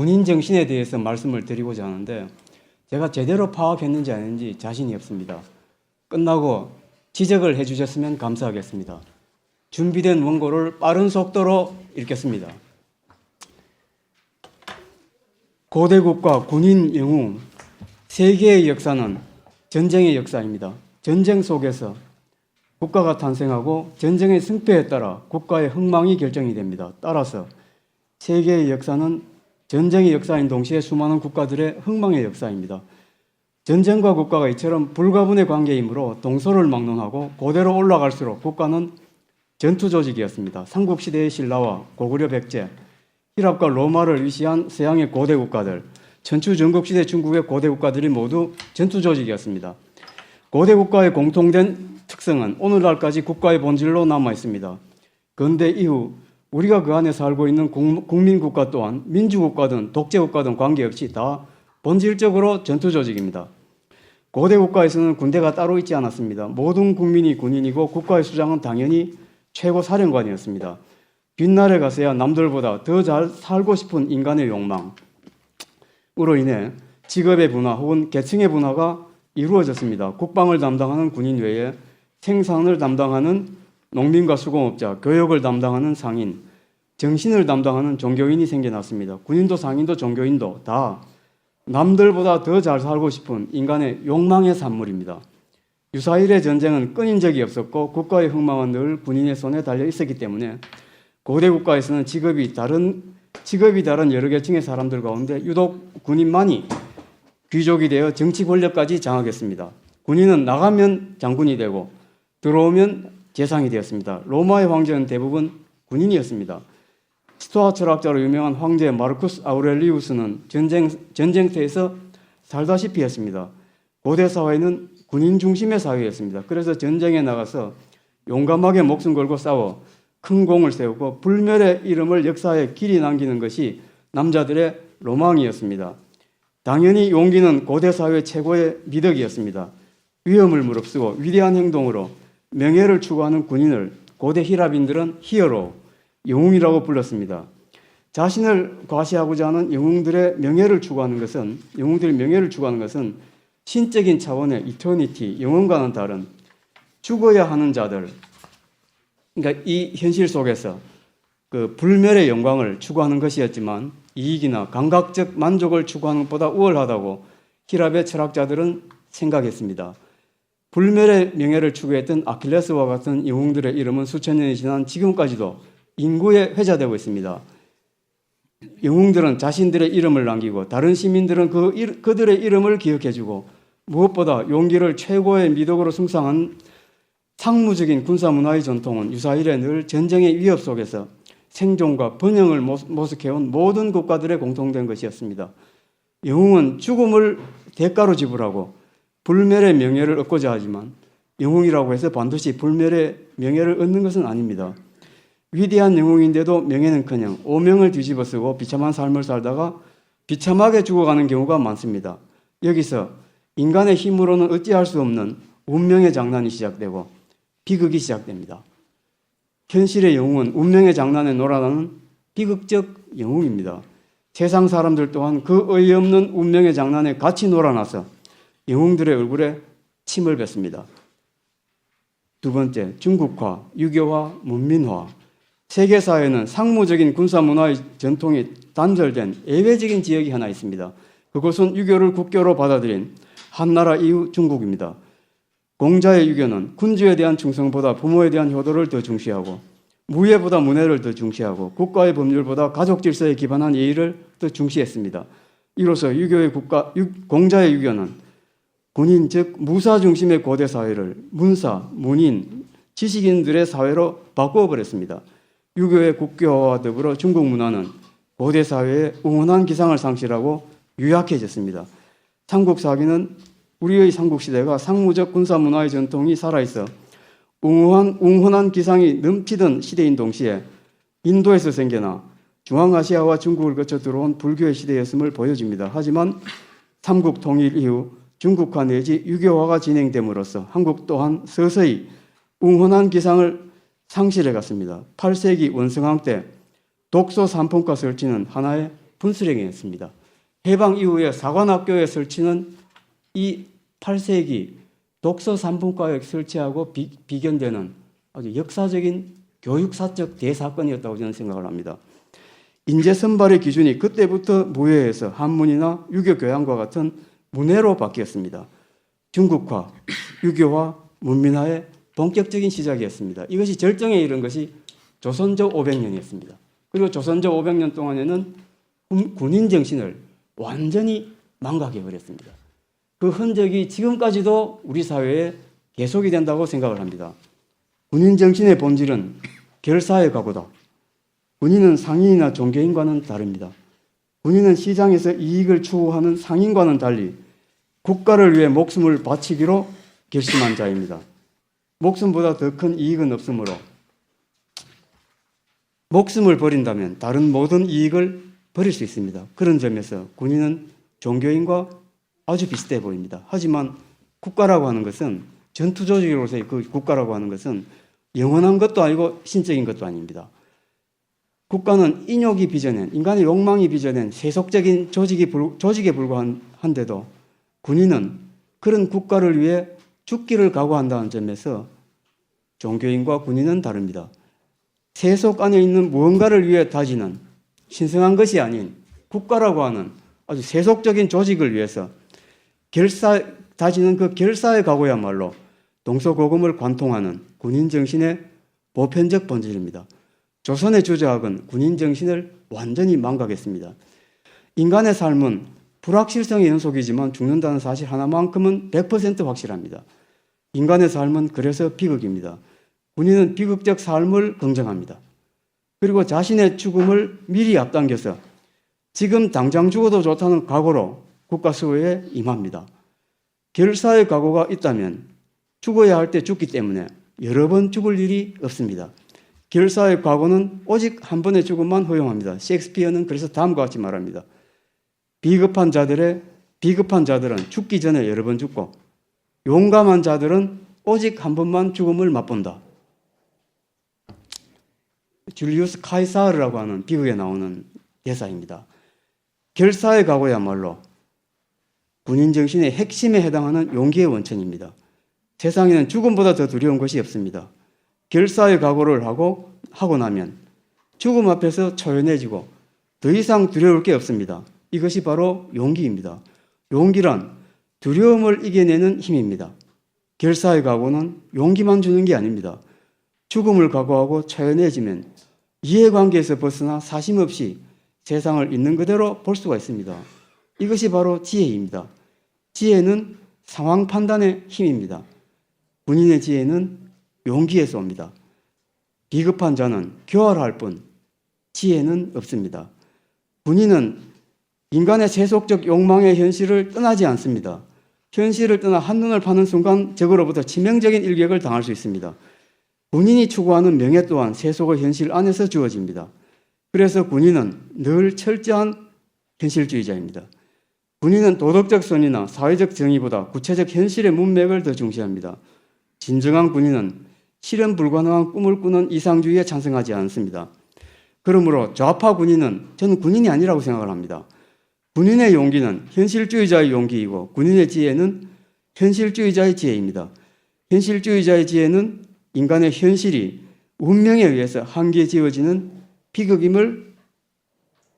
군인 정신에 대해서 말씀을 드리고자 하는데 제가 제대로 파악했는지 아닌지 자신이 없습니다. 끝나고 지적을 해주셨으면 감사하겠습니다. 준비된 원고를 빠른 속도로 읽겠습니다. 고대국가 군인 영웅, 세계의 역사는 전쟁의 역사입니다. 전쟁 속에서 국가가 탄생하고 전쟁의 승패에 따라 국가의 흥망이 결정이 됩니다. 따라서 세계의 역사는 전쟁의 역사인 동시에 수많은 국가들의 흥망의 역사입니다. 전쟁과 국가가 이처럼 불가분의 관계이므로 동서를 막론하고 고대로 올라갈수록 국가는 전투 조직이었습니다. 삼국시대의 신라와 고구려 백제, 히랍과 로마를 위시한 서양의 고대 국가들, 천추 전국시대 중국의 고대 국가들이 모두 전투 조직이었습니다. 고대 국가의 공통된 특성은 오늘날까지 국가의 본질로 남아 있습니다. 근대 이후 우리가 그 안에 살고 있는 국민국가 또한 민주국가든 독재국가든 관계없이 다 본질적으로 전투 조직입니다. 고대 국가에서는 군대가 따로 있지 않았습니다. 모든 국민이 군인이고 국가의 수장은 당연히 최고 사령관이었습니다. 뒷날에 가서야 남들보다 더 잘 살고 싶은 인간의 욕망으로 인해 직업의 분화 혹은 계층의 분화가 이루어졌습니다. 국방을 담당하는 군인 외에 생산을 담당하는 농민과 수공업자, 교육을 담당하는 상인, 정신을 담당하는 종교인이 생겨났습니다. 군인도 상인도 종교인도 다 남들보다 더 잘 살고 싶은 인간의 욕망의 산물입니다. 유사일의 전쟁은 끊인 적이 없었고 국가의 흥망은 늘 군인의 손에 달려 있었기 때문에 고대 국가에서는 직업이 다른 여러 계층의 사람들 가운데 유독 군인만이 귀족이 되어 정치 권력까지 장악했습니다. 군인은 나가면 장군이 되고 들어오면 재상이 되었습니다. 로마의 황제는 대부분 군인이었습니다. 스토아 철학자로 유명한 황제 마르쿠스 아우렐리우스는 전쟁터에서 살다시피 했습니다. 고대 사회는 군인 중심의 사회였습니다. 그래서 전쟁에 나가서 용감하게 목숨 걸고 싸워 큰 공을 세우고 불멸의 이름을 역사에 길이 남기는 것이 남자들의 로망이었습니다. 당연히 용기는 고대 사회 최고의 미덕이었습니다. 위험을 무릅쓰고 위대한 행동으로 명예를 추구하는 군인을 고대 히랍인들은 히어로, 영웅이라고 불렀습니다. 자신을 과시하고자 하는 영웅들의 명예를 추구하는 것은 신적인 차원의 이터니티, 영혼과는 다른 죽어야 하는 자들, 그러니까 이 현실 속에서 그 불멸의 영광을 추구하는 것이었지만 이익이나 감각적 만족을 추구하는 것보다 우월하다고 히랍의 철학자들은 생각했습니다. 불멸의 명예를 추구했던 아킬레스와 같은 영웅들의 이름은 수천 년이 지난 지금까지도 인구에 회자되고 있습니다. 영웅들은 자신들의 이름을 남기고 다른 시민들은 그들의 이름을 기억해주고 무엇보다 용기를 최고의 미덕으로 숭상한 상무적인 군사문화의 전통은 유사일에 늘 전쟁의 위협 속에서 생존과 번영을 모색해온 모든 국가들의 공통된 것이었습니다. 영웅은 죽음을 대가로 지불하고 불멸의 명예를 얻고자 하지만 영웅이라고 해서 반드시 불멸의 명예를 얻는 것은 아닙니다. 위대한 영웅인데도 명예는커녕 오명을 뒤집어쓰고 비참한 삶을 살다가 비참하게 죽어가는 경우가 많습니다. 여기서 인간의 힘으로는 어찌할 수 없는 운명의 장난이 시작되고 비극이 시작됩니다. 현실의 영웅은 운명의 장난에 놀아나는 비극적 영웅입니다. 세상 사람들 또한 그 어이없는 운명의 장난에 같이 놀아나서 영웅들의 얼굴에 침을 뱉습니다. 두 번째, 중국화, 유교화, 문민화. 세계사회는 상무적인 군사문화의 전통이 단절된 예외적인 지역이 하나 있습니다. 그것은 유교를 국교로 받아들인 한나라 이후 중국입니다. 공자의 유교는 군주에 대한 충성보다 부모에 대한 효도를 더 중시하고 무예보다 문예를 더 중시하고 국가의 법률보다 가족 질서에 기반한 예의를 더 중시했습니다. 이로써 공자의 유교는 군인 즉 무사 중심의 고대 사회를 문사, 문인, 지식인들의 사회로 바꾸어 버렸습니다. 유교의 국교화와 더불어 중국 문화는 고대 사회의 웅혼한 기상을 상실하고 유약해졌습니다. 삼국사기는 우리의 삼국시대가 상무적 군사문화의 전통이 살아있어 웅혼한 기상이 넘치던 시대인 동시에 인도에서 생겨나 중앙아시아와 중국을 거쳐 들어온 불교의 시대였음을 보여줍니다. 하지만 삼국 통일 이후 중국화 내지 유교화가 진행됨으로써 한국 또한 서서히 웅혼한 기상을 상실해 갔습니다. 8세기 원성왕 때 독소 3품과 설치는 하나의 분수령이었습니다. 해방 이후에 사관학교에 설치는 이 8세기 독서 3분과에 설치하고 비견되는 아주 역사적인 교육사적 대사건이었다고 저는 생각을 합니다. 인재 선발의 기준이 그때부터 무예에서 한문이나 유교 교양과 같은 문해로 바뀌었습니다. 중국화, 유교화, 문민화의 본격적인 시작이었습니다. 이것이 절정에 이른 것이 조선조 500년이었습니다. 그리고 조선조 500년 동안에는 군인 정신을 완전히 망각해버렸습니다. 그 흔적이 지금까지도 우리 사회에 계속이 된다고 생각을 합니다. 군인 정신의 본질은 결사의 각오다. 군인은 상인이나 종교인과는 다릅니다. 군인은 시장에서 이익을 추구하는 상인과는 달리 국가를 위해 목숨을 바치기로 결심한 자입니다. 목숨보다 더 큰 이익은 없으므로 목숨을 버린다면 다른 모든 이익을 버릴 수 있습니다. 그런 점에서 군인은 종교인과 아주 비슷해 보입니다. 하지만 국가라고 하는 것은 전투조직으로서의 그 국가라고 하는 것은 영원한 것도 아니고 신적인 것도 아닙니다. 국가는 인욕이 빚어낸, 인간의 욕망이 빚어낸 세속적인 조직에 불과한데도 군인은 그런 국가를 위해 죽기를 각오한다는 점에서 종교인과 군인은 다릅니다. 세속 안에 있는 무언가를 위해 다지는 신성한 것이 아닌 국가라고 하는 아주 세속적인 조직을 위해서 다지는 그 결사의 각오야말로 동서고금을 관통하는 군인 정신의 보편적 본질입니다. 조선의 주자학은 군인 정신을 완전히 망각했습니다. 인간의 삶은 불확실성의 연속이지만 죽는다는 사실 하나만큼은 100% 확실합니다. 인간의 삶은 그래서 비극입니다. 군인은 비극적 삶을 긍정합니다. 그리고 자신의 죽음을 미리 앞당겨서 지금 당장 죽어도 좋다는 각오로 국가 수호에 임합니다. 결사의 각오가 있다면 죽어야 할 때 죽기 때문에 여러 번 죽을 일이 없습니다. 결사의 각오는 오직 한 번의 죽음만 허용합니다. 셰익스피어는 그래서 다음과 같이 말합니다. 비급한 자들은 죽기 전에 여러 번 죽고 용감한 자들은 오직 한 번만 죽음을 맛본다. 줄리우스 카이사르라고 하는 비극에 나오는 대사입니다. 결사의 각오야말로 군인 정신의 핵심에 해당하는 용기의 원천입니다. 세상에는 죽음보다 더 두려운 것이 없습니다. 결사의 각오를 하고 나면 죽음 앞에서 초연해지고 더 이상 두려울 게 없습니다. 이것이 바로 용기입니다. 용기란 두려움을 이겨내는 힘입니다. 결사의 각오는 용기만 주는 게 아닙니다. 죽음을 각오하고 초연해지면 이해관계에서 벗어나 사심 없이 세상을 있는 그대로 볼 수가 있습니다. 이것이 바로 지혜입니다. 지혜는 상황 판단의 힘입니다. 군인의 지혜는 용기에서 옵니다. 비급한 자는 교활할 뿐 지혜는 없습니다. 군인은 인간의 세속적 욕망의 현실을 떠나지 않습니다. 현실을 떠나 한눈을 파는 순간 적으로부터 치명적인 일격을 당할 수 있습니다. 군인이 추구하는 명예 또한 세속의 현실 안에서 주어집니다. 그래서 군인은 늘 철저한 현실주의자입니다. 군인은 도덕적 선이나 사회적 정의보다 구체적 현실의 문맥을 더 중시합니다. 진정한 군인은 실현 불가능한 꿈을 꾸는 이상주의에 찬성하지 않습니다. 그러므로 좌파 군인은 저는 군인이 아니라고 생각을 합니다. 군인의 용기는 현실주의자의 용기이고 군인의 지혜는 현실주의자의 지혜입니다. 현실주의자의 지혜는 인간의 현실이 운명에 의해서 한계에 지어지는 비극임을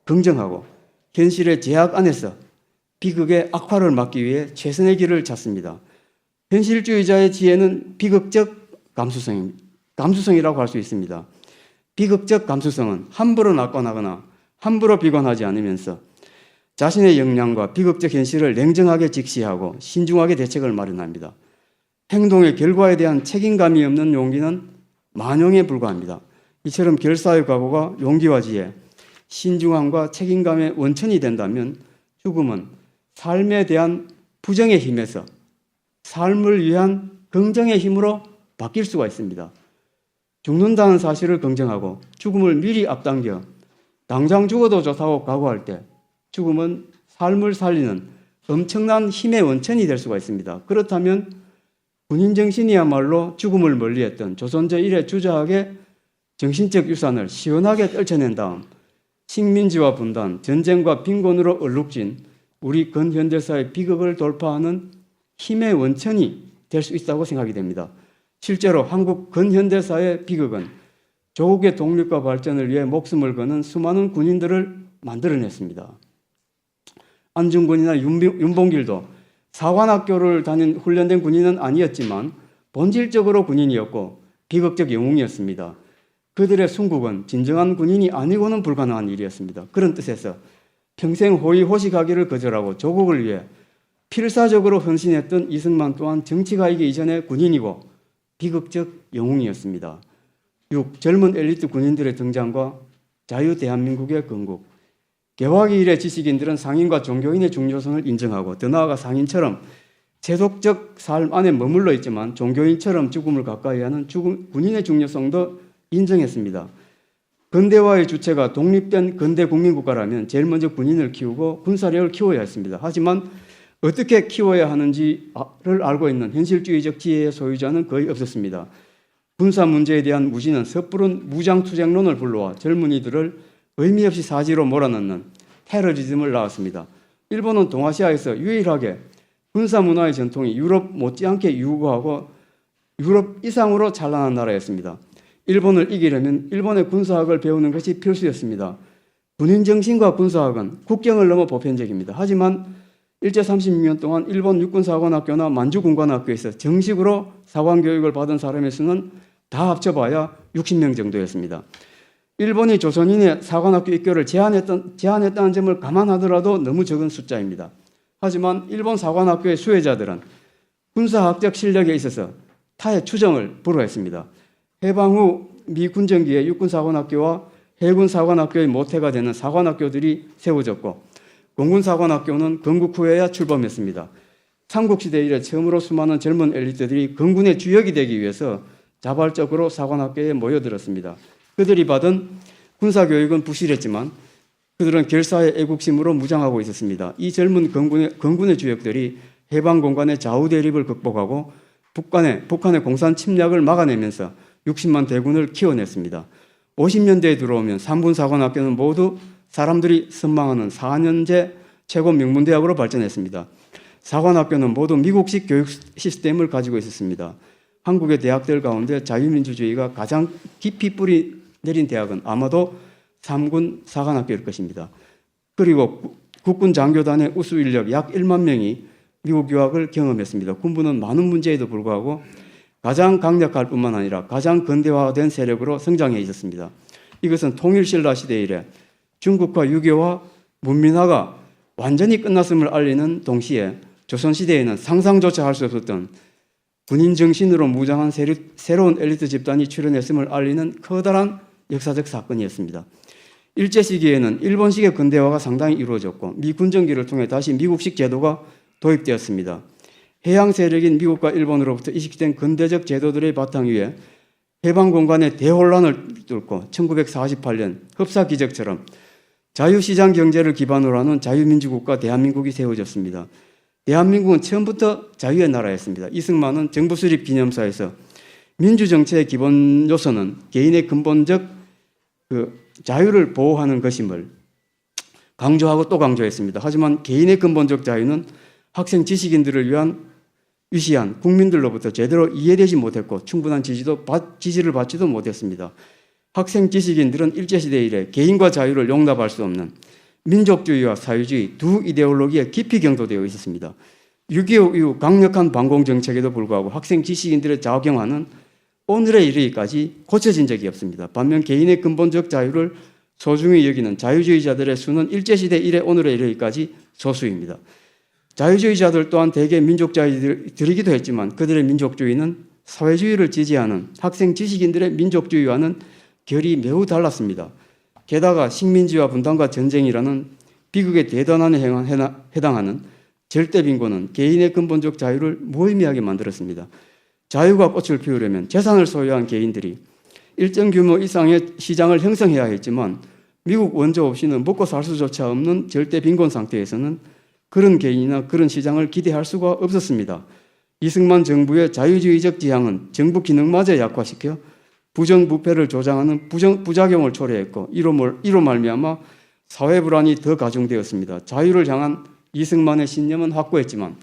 긍정하고 현실의 제약 안에서 비극의 악화를 막기 위해 최선의 길을 찾습니다. 현실주의자의 지혜는 비극적 감수성이라고 할 수 있습니다. 비극적 감수성은 함부로 낙관하거나 함부로 비관하지 않으면서 자신의 역량과 비극적 현실을 냉정하게 직시하고 신중하게 대책을 마련합니다. 행동의 결과에 대한 책임감이 없는 용기는 만용에 불과합니다. 이처럼 결사의 각오가 용기와 지혜, 신중함과 책임감의 원천이 된다면 죽음은 삶에 대한 부정의 힘에서 삶을 위한 긍정의 힘으로 바뀔 수가 있습니다. 죽는다는 사실을 긍정하고 죽음을 미리 앞당겨 당장 죽어도 좋다고 각오할 때 죽음은 삶을 살리는 엄청난 힘의 원천이 될 수가 있습니다. 그렇다면 군인 정신이야말로 죽음을 멀리했던 조선조 1의 주자학의 정신적 유산을 시원하게 떨쳐낸 다음 식민지와 분단, 전쟁과 빈곤으로 얼룩진 우리 근현대사의 비극을 돌파하는 힘의 원천이 될 수 있다고 생각이 됩니다. 실제로 한국 근현대사의 비극은 조국의 독립과 발전을 위해 목숨을 거는 수많은 군인들을 만들어냈습니다. 안중근이나 윤봉길도 사관학교를 다닌 훈련된 군인은 아니었지만 본질적으로 군인이었고 비극적 영웅이었습니다. 그들의 순국은 진정한 군인이 아니고는 불가능한 일이었습니다. 그런 뜻에서 평생 호의호식하기를 거절하고 조국을 위해 필사적으로 헌신했던 이승만 또한 정치가이기 이전에 군인이고 비극적 영웅이었습니다. 6. 젊은 엘리트 군인들의 등장과 자유 대한민국의 건국. 개화기 이래 지식인들은 상인과 종교인의 중요성을 인정하고 더 나아가 상인처럼 세속적 삶 안에 머물러 있지만 종교인처럼 죽음을 가까이 하는 군인의 중요성도 인정했습니다. 근대화의 주체가 독립된 근대 국민국가라면 제일 먼저 군인을 키우고 군사력을 키워야 했습니다. 하지만 어떻게 키워야 하는지를 알고 있는 현실주의적 지혜의 소유자는 거의 없었습니다. 군사 문제에 대한 무지는 섣부른 무장투쟁론을 불러와 젊은이들을 의미 없이 사지로 몰아넣는 테러리즘을 낳았습니다. 일본은 동아시아에서 유일하게 군사 문화의 전통이 유럽 못지않게 유구하고 유럽 이상으로 찬란한 나라였습니다. 일본을 이기려면 일본의 군사학을 배우는 것이 필수였습니다. 군인 정신과 군사학은 국경을 넘어 보편적입니다. 하지만 일제 36년 동안 일본 육군사관학교나 만주군관학교에서 정식으로 사관교육을 받은 사람의 수는 다 합쳐봐야 60명 정도였습니다. 일본이 조선인의 사관학교 입교를 제한했다는 점을 감안하더라도 너무 적은 숫자입니다. 하지만 일본 사관학교의 수혜자들은 군사학적 실력에 있어서 타의 추정을 불허했습니다. 해방 후 미 군정기에 육군사관학교와 해군사관학교의 모태가 되는 사관학교들이 세워졌고 공군사관학교는 건국 후에야 출범했습니다. 삼국시대 이래 처음으로 수많은 젊은 엘리트들이 건군의 주역이 되기 위해서 자발적으로 사관학교에 모여들었습니다. 그들이 받은 군사교육은 부실했지만 그들은 결사의 애국심으로 무장하고 있었습니다. 이 젊은 건군의 주역들이 해방 공간의 좌우 대립을 극복하고 북한의 공산 침략을 막아내면서 60만 대군을 키워냈습니다. 50년대에 들어오면 3군 사관학교는 모두 사람들이 선망하는 4년제 최고 명문대학으로 발전했습니다. 사관학교는 모두 미국식 교육 시스템을 가지고 있었습니다. 한국의 대학들 가운데 자유민주주의가 가장 깊이 뿌리 내린 대학은 아마도 3군 사관학교일 것입니다. 그리고 국군 장교단의 우수 인력 약 1만 명이 미국 유학을 경험했습니다. 군부는 많은 문제에도 불구하고 가장 강력할 뿐만 아니라 가장 근대화된 세력으로 성장해 있었습니다. 이것은 통일신라 시대 이래 중국과 유교와 문민화가 완전히 끝났음을 알리는 동시에 조선시대에는 상상조차 할 수 없었던 군인 정신으로 무장한 새로운 엘리트 집단이 출현했음을 알리는 커다란 역사적 사건이었습니다. 일제시기에는 일본식의 근대화가 상당히 이루어졌고 미 군정기를 통해 다시 미국식 제도가 도입되었습니다. 해양 세력인 미국과 일본으로부터 이식된 근대적 제도들의 바탕 위에 해방 공간의 대혼란을 뚫고 1948년 흡사 기적처럼 자유시장 경제를 기반으로 하는 자유민주국가 대한민국이 세워졌습니다. 대한민국은 처음부터 자유의 나라였습니다. 이승만은 정부 수립 기념사에서 민주정치의 기본 요소는 개인의 근본적 자유를 보호하는 것임을 강조하고 또 강조했습니다. 하지만 개인의 근본적 자유는 학생 지식인들을 위한 위시한 국민들로부터 제대로 이해되지 못했고 충분한 지지를 받지도 못했습니다. 학생 지식인들은 일제시대 이래 개인과 자유를 용납할 수 없는 민족주의와 사회주의 두 이데올로기에 깊이 경도되어 있었습니다. 6.25 이후 강력한 반공정책에도 불구하고 학생 지식인들의 자경화는 오늘에 이르기까지 고쳐진 적이 없습니다. 반면 개인의 근본적 자유를 소중히 여기는 자유주의자들의 수는 일제시대 이래 오늘에 이르기까지 소수입니다. 자유주의자들 또한 대개 민족주의들이기도 했지만 그들의 민족주의는 사회주의를 지지하는 학생 지식인들의 민족주의와는 결이 매우 달랐습니다. 게다가 식민지와 분단과 전쟁이라는 비극의 대단한 행위에 해당하는 절대 빈곤은 개인의 근본적 자유를 무의미하게 만들었습니다. 자유가 꽃을 피우려면 재산을 소유한 개인들이 일정 규모 이상의 시장을 형성해야 했지만 미국 원조 없이는 먹고 살 수조차 없는 절대 빈곤 상태에서는 그런 개인이나 그런 시장을 기대할 수가 없었습니다. 이승만 정부의 자유주의적 지향은 정부 기능마저 약화시켜 부정부패를 조장하는 부작용을 초래했고 이로 말미암아 사회 불안이 더 가중되었습니다. 자유를 향한 이승만의 신념은 확고했지만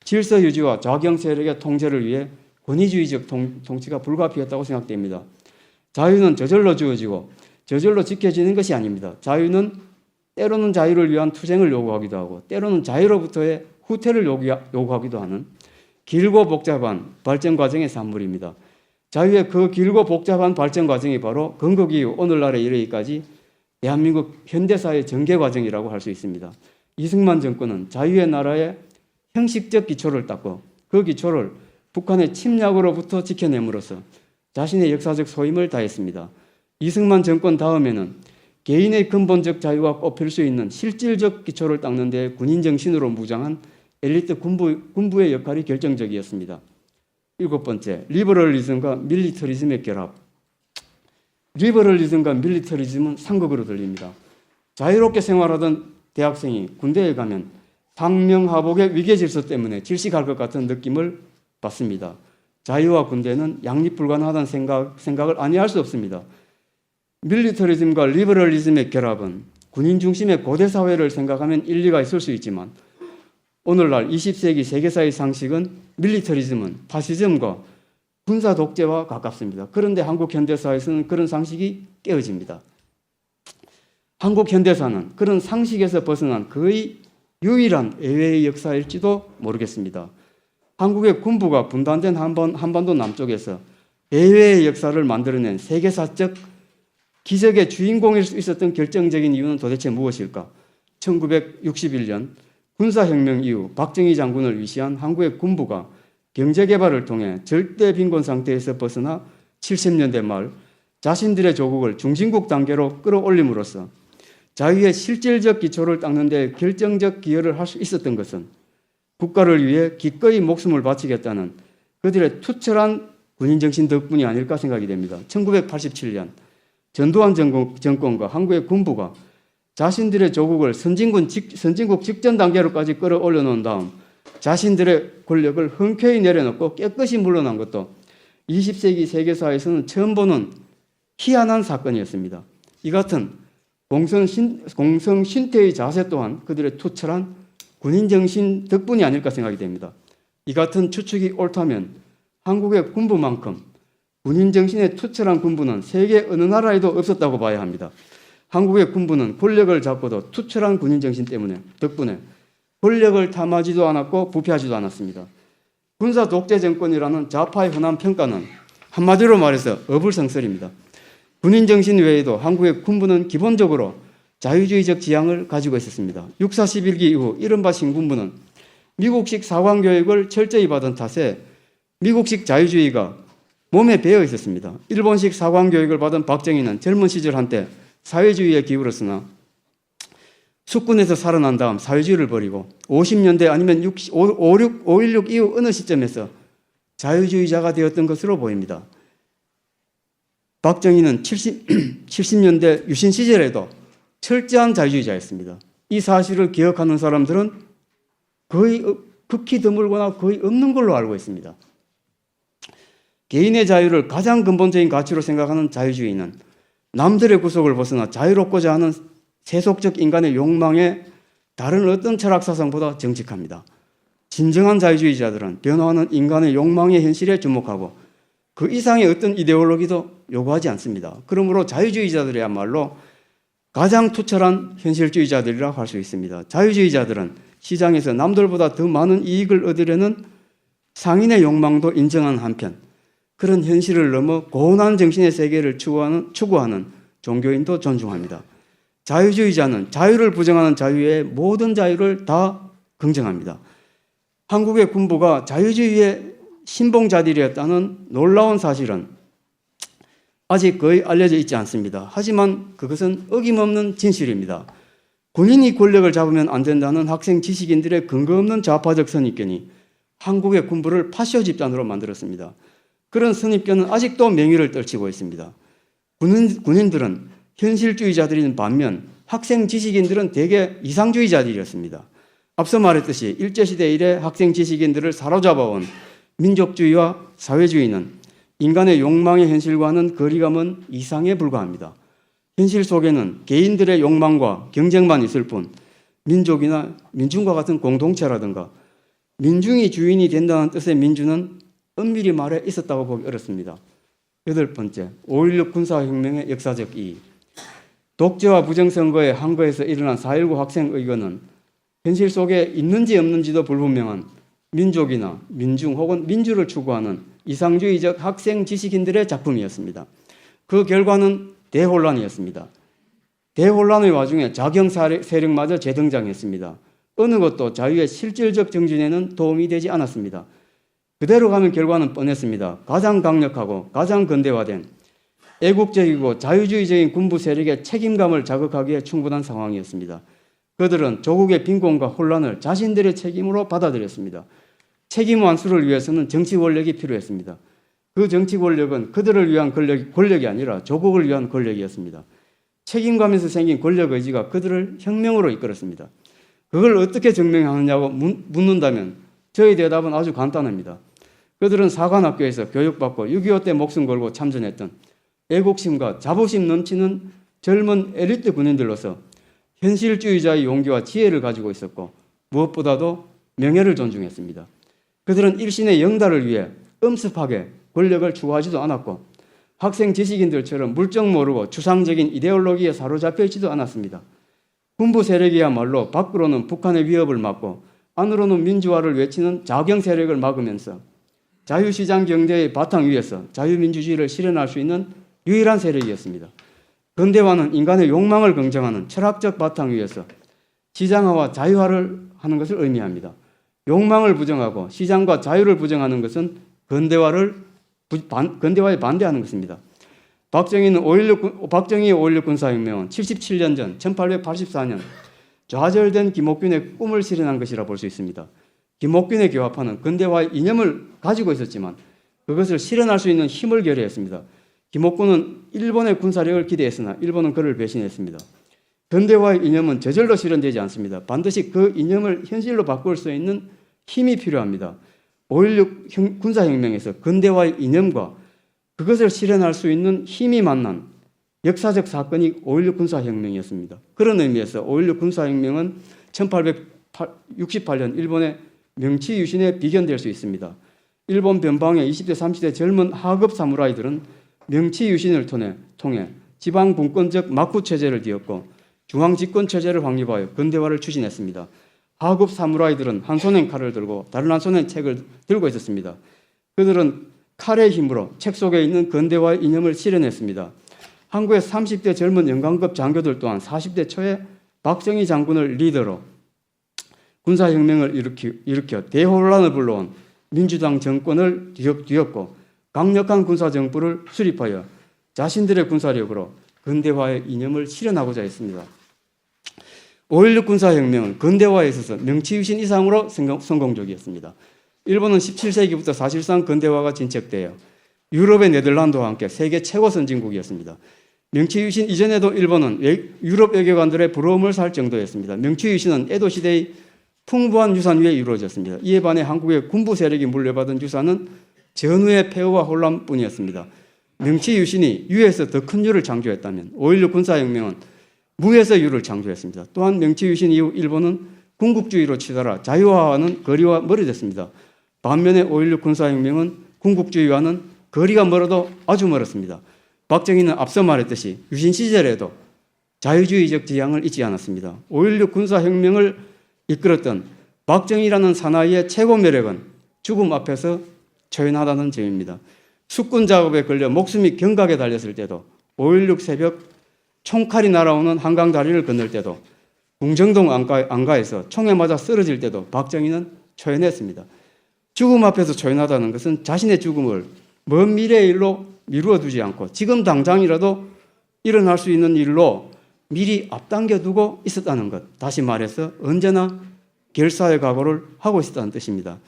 질서 유지와 좌경 세력의 통제를 위해 권위주의적 통치가 불가피했다고 생각됩니다. 자유는 저절로 주어지고 저절로 지켜지는 것이 아닙니다. 자유는 때로는 자유를 위한 투쟁을 요구하기도 하고 때로는 자유로부터의 후퇴를 요구하기도 하는 길고 복잡한 발전 과정의 산물입니다. 자유의 그 길고 복잡한 발전 과정이 바로 건국 이후 오늘날에 이르기까지 대한민국 현대사의 전개 과정이라고 할 수 있습니다. 이승만 정권은 자유의 나라의 형식적 기초를 닦고 그 기초를 북한의 침략으로부터 지켜냄으로써 자신의 역사적 소임을 다했습니다. 이승만 정권 다음에는 개인의 근본적 자유가 꼽힐 수 있는 실질적 기초를 닦는 데 군인 정신으로 무장한 엘리트 군부의 역할이 결정적이었습니다. 7번째, 리버럴리즘과 밀리터리즘의 결합. 리버럴리즘과 밀리터리즘은 상극으로 들립니다. 자유롭게 생활하던 대학생이 군대에 가면 상명하복의 위계질서 때문에 질식할 것 같은 느낌을 받습니다. 자유와 군대는 양립불가능하다는 생각을 아니할 수 없습니다. 밀리터리즘과 리버럴리즘의 결합은 군인 중심의 고대 사회를 생각하면 일리가 있을 수 있지만 오늘날 20세기 세계사의 상식은 밀리터리즘은 파시즘과 군사 독재와 가깝습니다. 그런데 한국 현대사에서는 그런 상식이 깨어집니다. 한국 현대사는 그런 상식에서 벗어난 거의 유일한 예외의 역사일지도 모르겠습니다. 한국의 군부가 분단된 한반도 남쪽에서 예외의 역사를 만들어낸 세계사적 기적의 주인공일 수 있었던 결정적인 이유는 도대체 무엇일까? 1961년 군사혁명 이후 박정희 장군을 위시한 한국의 군부가 경제개발을 통해 절대 빈곤 상태에서 벗어나 70년대 말 자신들의 조국을 중진국 단계로 끌어올림으로써 자유의 실질적 기초를 닦는 데 결정적 기여를 할 수 있었던 것은 국가를 위해 기꺼이 목숨을 바치겠다는 그들의 투철한 군인정신 덕분이 아닐까 생각이 됩니다. 1987년 전두환 정권과 한국의 군부가 자신들의 조국을 선진국 직전 단계로까지 끌어올려 놓은 다음 자신들의 권력을 흔쾌히 내려놓고 깨끗이 물러난 것도 20세기 세계사에서는 처음 보는 희한한 사건이었습니다. 이 같은 공성 신태의 자세 또한 그들의 투철한 군인정신 덕분이 아닐까 생각이 됩니다. 이 같은 추측이 옳다면 한국의 군부만큼 군인정신의 투철한 군부는 세계 어느 나라에도 없었다고 봐야 합니다. 한국의 군부는 권력을 잡고도 투철한 군인정신 덕분에 권력을 탐하지도 않았고 부패하지도 않았습니다. 군사 독재 정권이라는 좌파의 흔한 평가는 한마디로 말해서 어불성설입니다. 군인정신 외에도 한국의 군부는 기본적으로 자유주의적 지향을 가지고 있었습니다. 6.4 11기 이후 이른바 신군부는 미국식 사관교육을 철저히 받은 탓에 미국식 자유주의가 몸에 배어 있었습니다. 일본식 사관교육을 받은 박정희는 젊은 시절 한때 사회주의에 기울었으나 숙군에서 살아난 다음 사회주의를 버리고 50년대 아니면 5.16 이후 어느 시점에서 자유주의자가 되었던 것으로 보입니다. 박정희는 70년대 유신 시절에도 철저한 자유주의자였습니다. 이 사실을 기억하는 사람들은 거의 극히 드물거나 거의 없는 걸로 알고 있습니다. 개인의 자유를 가장 근본적인 가치로 생각하는 자유주의는 남들의 구속을 벗어나 자유롭고자 하는 세속적 인간의 욕망에 다른 어떤 철학 사상보다 정직합니다. 진정한 자유주의자들은 변화하는 인간의 욕망의 현실에 주목하고 그 이상의 어떤 이데올로기도 요구하지 않습니다. 그러므로 자유주의자들이야말로 가장 투철한 현실주의자들이라고 할 수 있습니다. 자유주의자들은 시장에서 남들보다 더 많은 이익을 얻으려는 상인의 욕망도 인정하는 한편 그런 현실을 넘어 고운한 정신의 세계를 추구하는 종교인도 존중합니다. 자유주의자는 자유를 부정하는 자유의 모든 자유를 다 긍정합니다. 한국의 군부가 자유주의의 신봉자들이었다는 놀라운 사실은 아직 거의 알려져 있지 않습니다. 하지만 그것은 어김없는 진실입니다. 군인이 권력을 잡으면 안 된다는 학생 지식인들의 근거 없는 좌파적 선입견이 한국의 군부를 파쇼 집단으로 만들었습니다. 그런 선입견은 아직도 맹위를 떨치고 있습니다. 군인들은 현실주의자들인 반면 학생 지식인들은 대개 이상주의자들이었습니다. 앞서 말했듯이 일제시대 이래 학생 지식인들을 사로잡아온 민족주의와 사회주의는 인간의 욕망의 현실과는 거리가 먼 이상에 불과합니다. 현실 속에는 개인들의 욕망과 경쟁만 있을 뿐 민족이나 민중과 같은 공동체라든가 민중이 주인이 된다는 뜻의 민주는 엄밀히 말해 있었다고 보기 어렵습니다. 8번째, 5.16 군사혁명의 역사적 이의. 독재와 부정선거의 한거에서 일어난 4.19 학생의거는 현실 속에 있는지 없는지도 불분명한 민족이나 민중 혹은 민주를 추구하는 이상주의적 학생 지식인들의 작품이었습니다. 그 결과는 대혼란이었습니다. 대혼란의 와중에 자경 세력마저 재등장했습니다. 어느 것도 자유의 실질적 정진에는 도움이 되지 않았습니다. 그대로 가면 결과는 뻔했습니다. 가장 강력하고 가장 근대화된 애국적이고 자유주의적인 군부 세력의 책임감을 자극하기에 충분한 상황이었습니다. 그들은 조국의 빈곤과 혼란을 자신들의 책임으로 받아들였습니다. 책임 완수를 위해서는 정치 권력이 필요했습니다. 그 정치 권력은 그들을 위한 권력이 아니라 조국을 위한 권력이었습니다. 책임감에서 생긴 권력 의지가 그들을 혁명으로 이끌었습니다. 그걸 어떻게 증명하느냐고 묻는다면 저의 대답은 아주 간단합니다. 그들은 사관학교에서 교육받고 6.25 때 목숨 걸고 참전했던 애국심과 자부심 넘치는 젊은 엘리트 군인들로서 현실주의자의 용기와 지혜를 가지고 있었고 무엇보다도 명예를 존중했습니다. 그들은 일신의 영달을 위해 엄습하게 권력을 추구하지도 않았고 학생 지식인들처럼 물정 모르고 추상적인 이데올로기에 사로잡혀 있지도 않았습니다. 군부 세력이야말로 밖으로는 북한의 위협을 막고 안으로는 민주화를 외치는 자경 세력을 막으면서 자유시장 경제의 바탕 위에서 자유민주주의를 실현할 수 있는 유일한 세력이었습니다. 근대화는 인간의 욕망을 긍정하는 철학적 바탕 위에서 시장화와 자유화를 하는 것을 의미합니다. 욕망을 부정하고 시장과 자유를 부정하는 것은 근대화에 반대하는 것입니다. 박정희의 5.16 군사혁명은 77년 전 1884년 좌절된 김옥균의 꿈을 실현한 것이라 볼 수 있습니다. 김옥균의 교화파는 근대화의 이념을 가지고 있었지만 그것을 실현할 수 있는 힘을 결의했습니다. 김옥균은 일본의 군사력을 기대했으나 일본은 그를 배신했습니다. 근대화의 이념은 저절로 실현되지 않습니다. 반드시 그 이념을 현실로 바꿀 수 있는 힘이 필요합니다. 5.16 군사혁명에서 근대화의 이념과 그것을 실현할 수 있는 힘이 만난 역사적 사건이 5.16 군사혁명이었습니다. 그런 의미에서 5.16 군사혁명은 1868년 일본의 명치유신에 비견될 수 있습니다. 일본 변방의 20대, 30대 젊은 하급 사무라이들은 명치유신을 통해 지방분권적 막후체제를 뒤엎고 중앙집권체제를 확립하여 근대화를 추진했습니다. 하급 사무라이들은 한 손엔 칼을 들고 다른 한 손엔 책을 들고 있었습니다. 그들은 칼의 힘으로 책 속에 있는 근대화의 이념을 실현했습니다. 한국의 30대 젊은 영광급 장교들 또한 40대 초에 박정희 장군을 리더로 군사혁명을 일으켜 대혼란을 불러온 민주당 정권을 뒤엎고 강력한 군사정부를 수립하여 자신들의 군사력으로 근대화의 이념을 실현하고자 했습니다. 5.16 군사혁명은 근대화에 있어서 명치유신 이상으로 성공적이었습니다. 일본은 17세기부터 사실상 근대화가 진척되어 유럽의 네덜란드와 함께 세계 최고 선진국이었습니다. 명치유신 이전에도 일본은 유럽 외교관들의 부러움을 살 정도였습니다. 명치유신은 에도 시대의 풍부한 유산 위에 이루어졌습니다. 이에 반해 한국의 군부 세력이 물려받은 유산은 전후의 폐허와 혼란뿐이었습니다. 명치유신이 유에서 더 큰 유를 창조했다면 5.16 군사혁명은 무에서 유를 창조했습니다. 또한 명치유신 이후 일본은 군국주의로 치달아 자유화와는 거리가 멀어졌습니다. 반면에 5.16 군사혁명은 군국주의와는 거리가 멀어도 아주 멀었습니다. 박정희는 앞서 말했듯이 유신 시절에도 자유주의적 지향을 잊지 않았습니다. 5.16 군사혁명을 이끌었던 박정희라는 사나이의 최고 매력은 죽음 앞에서 초연하다는 점입니다. 숙군 작업에 걸려 목숨이 경각에 달렸을 때도 5.16 새벽 총칼이 날아오는 한강 다리를 건널 때도 궁정동 안가에서 총에 맞아 쓰러질 때도 박정희는 초연했습니다. 죽음 앞에서 초연하다는 것은 자신의 죽음을 먼 미래의 일로 미루어 두지 않고 지금 당장이라도 일어날 수 있는 일로 미리 앞당겨 두고 있었다는 것. 다시 말해서 언제나 결사의 각오를 하고 있었다는 뜻입니다.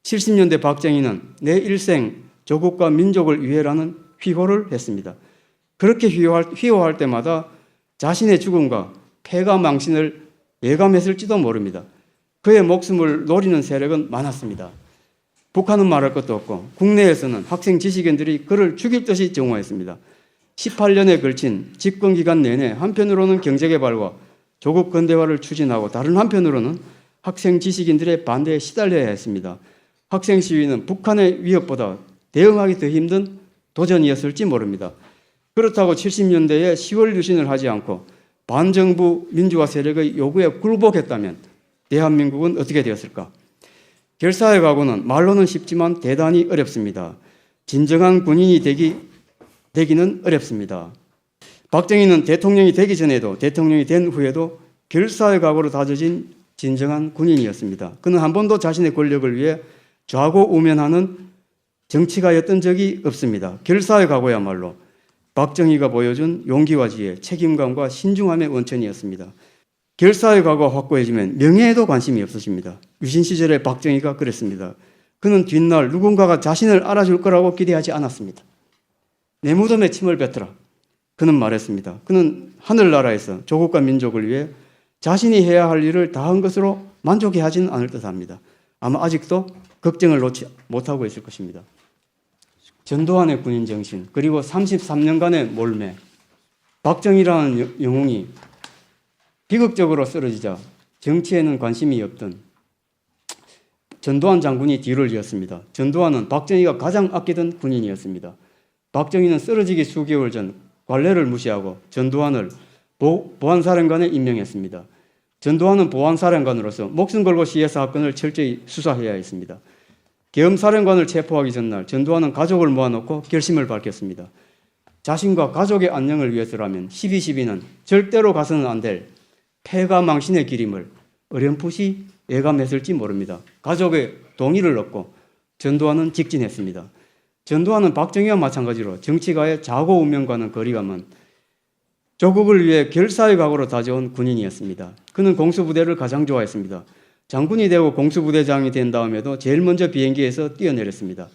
70년대 박정희는 내 일생 조국과 민족을 위해라는 휘호를 했습니다. 그렇게 휘호할 때마다 자신의 죽음과 패가 망신을 예감했을지도 모릅니다. 그의 목숨을 노리는 세력은 많았습니다. 북한은 말할 것도 없고 국내에서는 학생 지식인들이 그를 죽일 듯이 정오했습니다. 18년에 걸친 집권기간 내내 한편으로는 경제개발과 조국 근대화를 추진하고 다른 한편으로는 학생 지식인들의 반대에 시달려야 했습니다. 학생 시위는 북한의 위협보다 대응하기 더 힘든 도전이었을지 모릅니다. 그렇다고 70년대에 10월 유신을 하지 않고 반정부 민주화 세력의 요구에 굴복했다면 대한민국은 어떻게 되었을까? 결사의 각오는 말로는 쉽지만 대단히 어렵습니다. 진정한 군인이 되기는 어렵습니다. 박정희는 대통령이 되기 전에도 대통령이 된 후에도 결사의 각오로 다져진 진정한 군인이었습니다. 그는 한 번도 자신의 권력을 위해 좌고우면하는 정치가였던 적이 없습니다. 결사의 각오야말로 박정희가 보여준 용기와 지혜, 책임감과 신중함의 원천이었습니다. 결사의 각오가 확고해지면 명예에도 관심이 없으십니다. 유신 시절에 박정희가 그랬습니다. 그는 뒷날 누군가가 자신을 알아줄 거라고 기대하지 않았습니다. 내 무덤에 침을 뱉어라. 그는 말했습니다. 그는 하늘나라에서 조국과 민족을 위해 자신이 해야 할 일을 다한 것으로 만족해 하지는 않을 듯합니다. 아마 아직도 걱정을 놓지 못하고 있을 것입니다. 전두환의 군인 정신, 그리고 33년간의 몰매, 박정희라는 영웅이 비극적으로 쓰러지자 정치에는 관심이 없던 전두환 장군이 뒤를 이었습니다. 전두환은 박정희가 가장 아끼던 군인이었습니다. 박정희는 쓰러지기 수개월 전 관례를 무시하고 전두환을 보안사령관에 임명했습니다. 전두환은 보안사령관으로서 목숨 걸고 시해 사건을 철저히 수사해야 했습니다. 계엄사령관을 체포하기 전날 전두환은 가족을 모아놓고 결심을 밝혔습니다. 자신과 가족의 안녕을 위해서라면 12.12는 절대로 가서는 안 될 패가 망신의 길임을 어렴풋이 예감했을지 모릅니다. 가족의 동의를 얻고 전두환은 직진했습니다. 전두환은 박정희와 마찬가지로 정치가의 좌고우면과는 거리가 먼 조국을 위해 결사의 각오로 다져온 군인이었습니다. 그는 공수부대를 가장 좋아했습니다. 장군이 되고 공수부대장이 된 다음에도 제일 먼저 비행기에서 뛰어내렸습니다.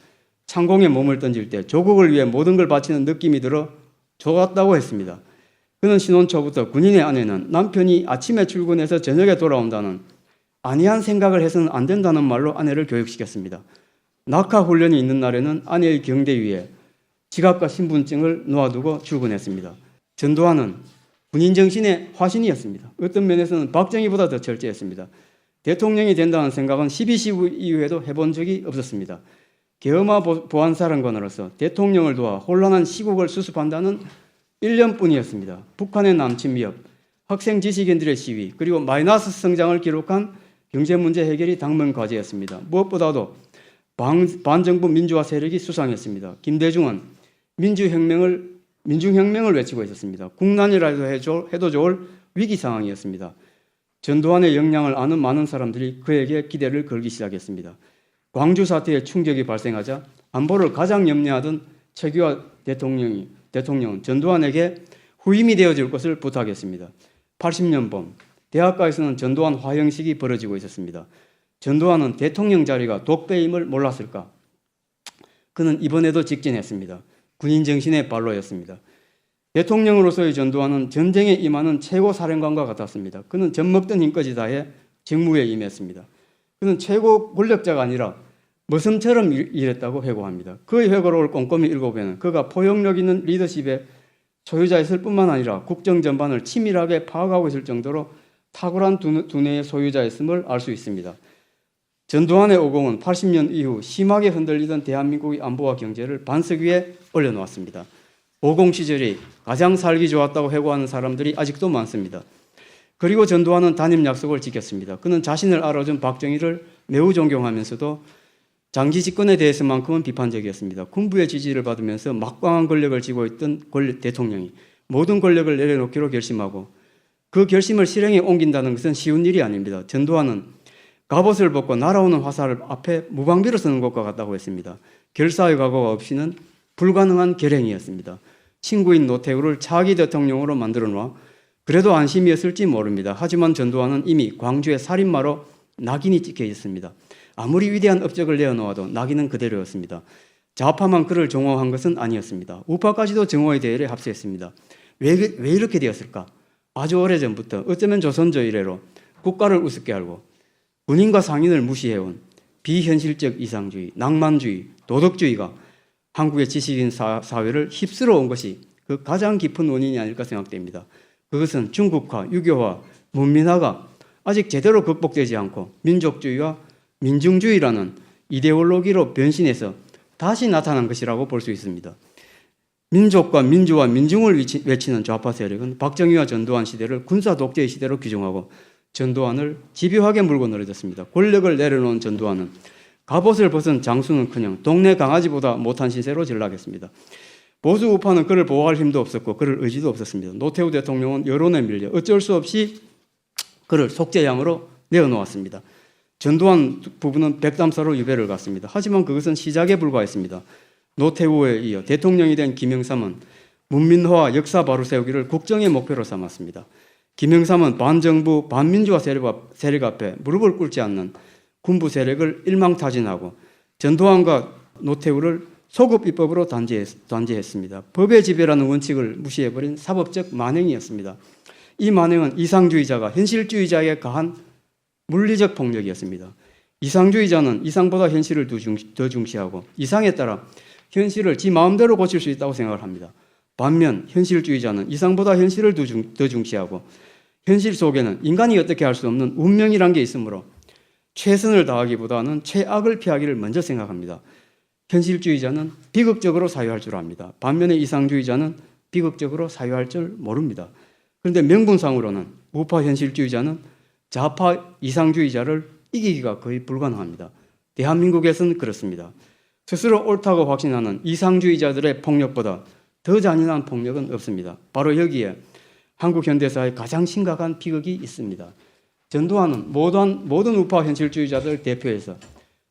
창공에 몸을 던질 때 조국을 위해 모든 걸 바치는 느낌이 들어 좋았다고 했습니다. 그는 신혼 초부터 군인의 아내는 남편이 아침에 출근해서 저녁에 돌아온다는 안이한 생각을 해서는 안 된다는 말로 아내를 교육시켰습니다. 낙하 훈련이 있는 날에는 아내의 경대 위에 지갑과 신분증을 놓아두고 출근했습니다. 전두환은 군인 정신의 화신이었습니다. 어떤 면에서는 박정희보다 더 철저했습니다. 대통령이 된다는 생각은 12.12 이후에도 해본 적이 없었습니다. 계엄화 보안사령관으로서 대통령을 도와 혼란한 시국을 수습한다는 1년뿐이었습니다. 북한의 남침 위협, 학생 지식인들의 시위, 그리고 마이너스 성장을 기록한 경제 문제 해결이 당면 과제였습니다. 무엇보다도 반정부 민주화 세력이 수상했습니다. 김대중은 민중혁명을 외치고 있었습니다. 국난이라도 해도 좋을 위기 상황이었습니다. 전두환의 역량을 아는 많은 사람들이 그에게 기대를 걸기 시작했습니다. 광주 사태의 충격이 발생하자 안보를 가장 염려하던 최규하 대통령은 전두환에게 후임이 되어줄 것을 부탁했습니다. 80년 봄 대학가에서는 전두환 화형식이 벌어지고 있었습니다. 전두환은 대통령 자리가 독배임을 몰랐을까? 그는 이번에도 직진했습니다. 군인 정신의 발로였습니다. 대통령으로서의 전두환은 전쟁에 임하는 최고 사령관과 같았습니다. 그는 젖먹던 힘까지 다해 직무에 임했습니다. 그는 최고 권력자가 아니라 머슴처럼 일했다고 회고합니다. 그의 회고록을 꼼꼼히 읽어보면 그가 포용력 있는 리더십의 소유자였을 뿐만 아니라 국정 전반을 치밀하게 파악하고 있을 정도로 탁월한 두뇌의 소유자였음을 알 수 있습니다. 전두환의 오공은 80년 이후 심하게 흔들리던 대한민국의 안보와 경제를 반석 위에 올려놓았습니다. 오공 시절이 가장 살기 좋았다고 회고하는 사람들이 아직도 많습니다. 그리고 전두환은 단임 약속을 지켰습니다. 그는 자신을 알아준 박정희를 매우 존경하면서도 장기 집권에 대해서만큼은 비판적이었습니다. 군부의 지지를 받으면서 막강한 권력을 쥐고 있던 대통령이 모든 권력을 내려놓기로 결심하고 그 결심을 실행에 옮긴다는 것은 쉬운 일이 아닙니다. 전두환은 갑옷을 벗고 날아오는 화살을 앞에 무방비로 쓰는 것과 같다고 했습니다. 결사의 각오가 없이는 불가능한 결행이었습니다. 친구인 노태우를 차기 대통령으로 만들어 놓아 그래도 안심이었을지 모릅니다. 하지만 전두환은 이미 광주의 살인마로 낙인이 찍혀 있습니다. 아무리 위대한 업적을 내어놓아도 낙인은 그대로였습니다. 좌파만 그를 정오한 것은 아니었습니다. 우파까지도 정오의 대열에 합세했습니다. 왜 이렇게 되었을까? 아주 오래전부터 어쩌면 조선조 이래로 국가를 우습게 알고 군인과 상인을 무시해온 비현실적 이상주의, 낭만주의, 도덕주의가 한국의 지식인 사회를 휩쓸어 온 것이 그 가장 깊은 원인이 아닐까 생각됩니다. 그것은 중국화, 유교화, 문민화가 아직 제대로 극복되지 않고 민족주의와 민중주의라는 이데올로기로 변신해서 다시 나타난 것이라고 볼 수 있습니다. 민족과 민주와 민중을 외치는 좌파 세력은 박정희와 전두환 시대를 군사 독재의 시대로 규정하고 전두환을 집요하게 물고 늘어졌습니다. 권력을 내려놓은 전두환은 갑옷을 벗은 장수는커녕 동네 강아지보다 못한 신세로 전락했습니다. 보수 우파는 그를 보호할 힘도 없었고 그럴 의지도 없었습니다. 노태우 대통령은 여론에 밀려 어쩔 수 없이 그를 속죄양으로 내어놓았습니다. 전두환 부부는 백담사로 유배를 갔습니다. 하지만 그것은 시작에 불과했습니다. 노태우에 이어 대통령이 된 김영삼은 문민화와 역사 바로 세우기를 국정의 목표로 삼았습니다. 김영삼은 반정부, 반민주화 세력 앞에 무릎을 꿇지 않는 군부 세력을 일망타진하고 전두환과 노태우를 소급 입법으로 단죄했습니다. 법의 지배라는 원칙을 무시해버린 사법적 만행이었습니다. 이 만행은 이상주의자가 현실주의자에게 가한 물리적 폭력이었습니다. 이상주의자는 이상보다 현실을 더 중시하고 이상에 따라 현실을 지 마음대로 고칠 수 있다고 생각을 합니다. 반면 현실주의자는 이상보다 현실을 더 중시하고 현실 속에는 인간이 어떻게 할 수 없는 운명이란 게 있으므로 최선을 다하기보다는 최악을 피하기를 먼저 생각합니다. 현실주의자는 비극적으로 사유할 줄 압니다. 반면에 이상주의자는 비극적으로 사유할 줄 모릅니다. 그런데 명분상으로는 우파 현실주의자는 좌파 이상주의자를 이기기가 거의 불가능합니다. 대한민국에서는 그렇습니다. 스스로 옳다고 확신하는 이상주의자들의 폭력보다 더 잔인한 폭력은 없습니다. 바로 여기에 한국 현대사의 가장 심각한 비극이 있습니다. 전두환은 모든 우파 현실주의자들 대표해서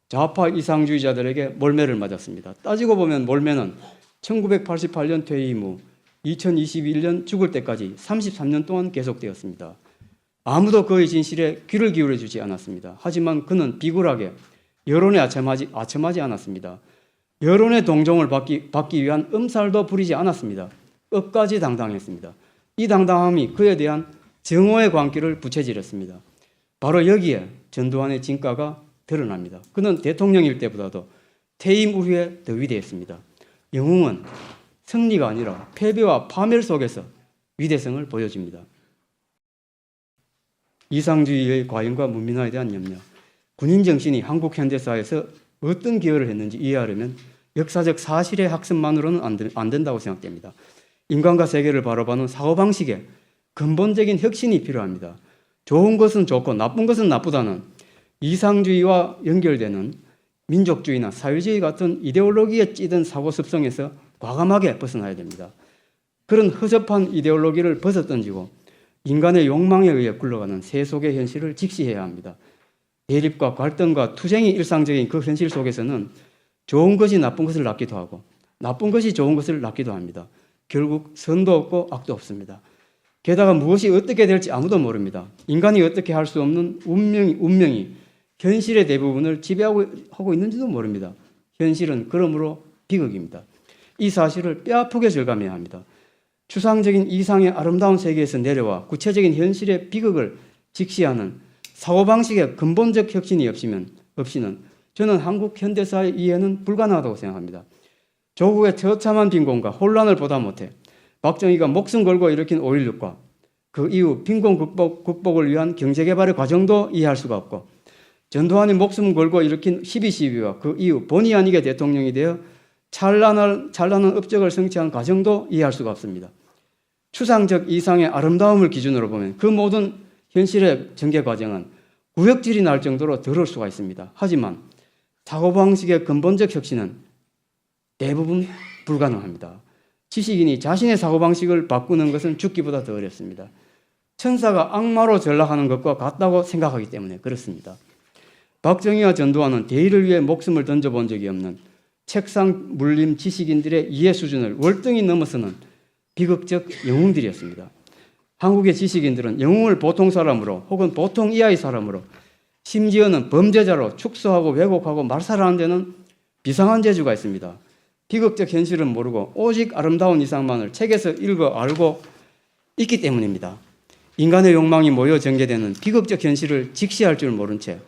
좌파 이상주의자들에게 몰매를 맞았습니다. 따지고 보면 몰매는 1988년 퇴임 후 2021년 죽을 때까지 33년 동안 계속되었습니다. 아무도 그의 진실에 귀를 기울여 주지 않았습니다. 하지만 그는 비굴하게 여론에 아첨하지 않았습니다. 여론의 동정을 받기 위한 엄살도 부리지 않았습니다. 끝까지 당당했습니다. 이 당당함이 그에 대한 정오의 광기를 부채질했습니다. 바로 여기에 전두환의 진가가 드러납니다. 그는 대통령일 때보다도 퇴임 후에 더 위대했습니다. 영웅은 승리가 아니라 패배와 파멸 속에서 위대성을 보여줍니다. 이상주의의 과잉과 문민화에 대한 염려, 군인 정신이 한국 현대사에서 어떤 기여를 했는지 이해하려면 역사적 사실의 학습만으로는 안 된다고 생각됩니다. 인간과 세계를 바라보는 사고방식에 근본적인 혁신이 필요합니다. 좋은 것은 좋고 나쁜 것은 나쁘다는 이상주의와 연결되는 민족주의나 사회주의 같은 이데올로기에 찌든 사고 습성에서 과감하게 벗어나야 됩니다. 그런 허접한 이데올로기를 벗어던지고 인간의 욕망에 의해 굴러가는 세속의 현실을 직시해야 합니다. 대립과 갈등과 투쟁이 일상적인 그 현실 속에서는 좋은 것이 나쁜 것을 낳기도 하고 나쁜 것이 좋은 것을 낳기도 합니다. 결국 선도 없고 악도 없습니다. 게다가 무엇이 어떻게 될지 아무도 모릅니다. 인간이 어떻게 할 수 없는 운명이 현실의 대부분을 지배하고 있는지도 모릅니다. 현실은 그러므로 비극입니다. 이 사실을 뼈아프게 절감해야 합니다. 추상적인 이상의 아름다운 세계에서 내려와 구체적인 현실의 비극을 직시하는 사고방식의 근본적 혁신이 없이는 저는 한국 현대사의 이해는 불가능하다고 생각합니다. 조국의 처참한 빈곤과 혼란을 보다 못해 박정희가 목숨 걸고 일으킨 5.16과 그 이후 빈곤 극복을 위한 경제개발의 과정도 이해할 수가 없고 전두환이 목숨 걸고 일으킨 12.12와 그 이후 본의 아니게 대통령이 되어 찬란한 업적을 성취한 과정도 이해할 수가 없습니다. 추상적 이상의 아름다움을 기준으로 보면 그 모든 현실의 전개 과정은 구역질이 날 정도로 더러울 수가 있습니다. 하지만 사고방식의 근본적 혁신은 대부분 불가능합니다. 지식인이 자신의 사고방식을 바꾸는 것은 죽기보다 더 어렵습니다. 천사가 악마로 전락하는 것과 같다고 생각하기 때문에 그렇습니다. 박정희와 전두환은 대의를 위해 목숨을 던져본 적이 없는 책상 물림 지식인들의 이해 수준을 월등히 넘어서는 비극적 영웅들이었습니다. 한국의 지식인들은 영웅을 보통 사람으로 혹은 보통 이하의 사람으로 심지어는 범죄자로 축소하고 왜곡하고 말살하는 데는 비상한 재주가 있습니다. 비극적 현실은 모르고 오직 아름다운 이상만을 책에서 읽어 알고 있기 때문입니다. 인간의 욕망이 모여 전개되는 비극적 현실을 직시할 줄 모른 채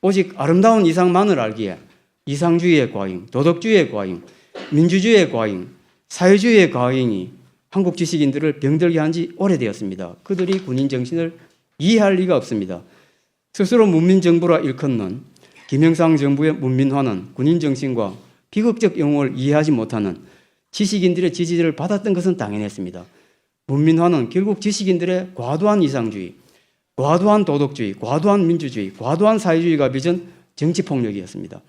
오직 아름다운 이상만을 알기에 이상주의의 과잉, 도덕주의의 과잉, 민주주의의 과잉, 사회주의의 과잉이 한국 지식인들을 병들게 한 지 오래되었습니다. 그들이 군인 정신을 이해할 리가 없습니다. 스스로 문민정부라 일컫는 김영삼 정부의 문민화는 군인 정신과 비극적 영웅을 이해하지 못하는 지식인들의 지지를 받았던 것은 당연했습니다. 문민화는 결국 지식인들의 과도한 이상주의, 과도한 도덕주의, 과도한 민주주의, 과도한 사회주의가 빚은 정치폭력이었습니다.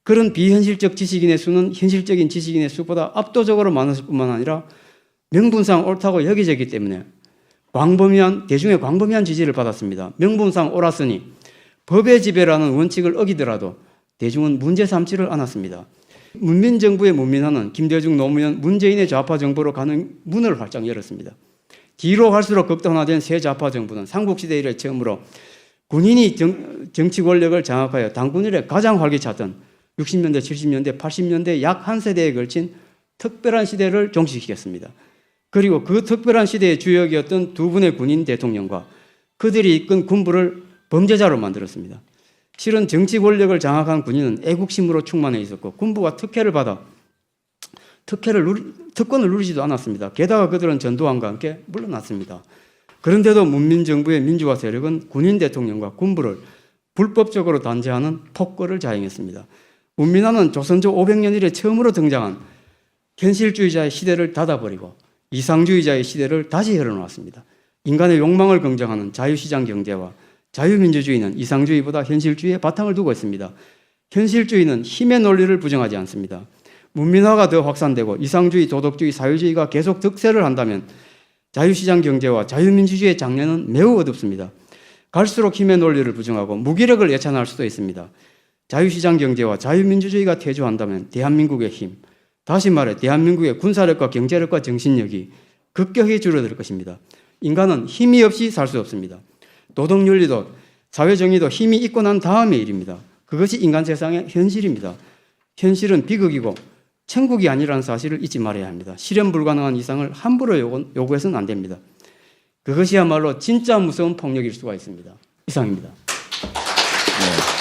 그런 비현실적 지식인의 수는 현실적인 지식인의 수보다 압도적으로 많았을 뿐만 아니라 명분상 옳다고 여겨졌기 때문에 대중의 광범위한 지지를 받았습니다. 명분상 옳았으니 법의 지배라는 원칙을 어기더라도 대중은 문제 삼지를 않았습니다. 문민정부의 문민화는 김대중, 노무현, 문재인의 좌파 정부로 가는 문을 활짝 열었습니다. 뒤로 갈수록 극단화된 새 좌파 정부는 삼국시대 이래 처음으로 군인이 정치 권력을 장악하여 당군 이래 가장 활기찼던 60년대, 70년대, 80년대 약 한 세대에 걸친 특별한 시대를 종식시켰습니다. 그리고 그 특별한 시대의 주역이었던 두 분의 군인 대통령과 그들이 이끈 군부를 범죄자로 만들었습니다. 실은 정치 권력을 장악한 군인은 애국심으로 충만해 있었고 군부가 특권을 누리지도 않았습니다. 게다가 그들은 전두환과 함께 물러났습니다. 그런데도 문민정부의 민주화 세력은 군인 대통령과 군부를 불법적으로 단죄하는 폭거를 자행했습니다. 문민화는 조선조 500년 이래 처음으로 등장한 현실주의자의 시대를 닫아버리고 이상주의자의 시대를 다시 열어놓았습니다. 인간의 욕망을 긍정하는 자유시장 경제와 자유민주주의는 이상주의보다 현실주의에 바탕을 두고 있습니다. 현실주의는 힘의 논리를 부정하지 않습니다. 문민화가 더 확산되고 이상주의, 도덕주의, 사회주의가 계속 득세를 한다면 자유시장 경제와 자유민주주의의 장래는 매우 어둡습니다. 갈수록 힘의 논리를 부정하고 무기력을 예찬할 수도 있습니다. 자유시장 경제와 자유민주주의가 퇴조한다면 대한민국의 힘, 다시 말해 대한민국의 군사력과 경제력과 정신력이 급격히 줄어들 것입니다. 인간은 힘이 없이 살 수 없습니다. 도덕윤리도 사회정의도 힘이 있고 난 다음의 일입니다. 그것이 인간 세상의 현실입니다. 현실은 비극이고 천국이 아니라는 사실을 잊지 말아야 합니다. 실현 불가능한 이상을 함부로 요구해서는 안 됩니다. 그것이야말로 진짜 무서운 폭력일 수가 있습니다. 이상입니다. 네.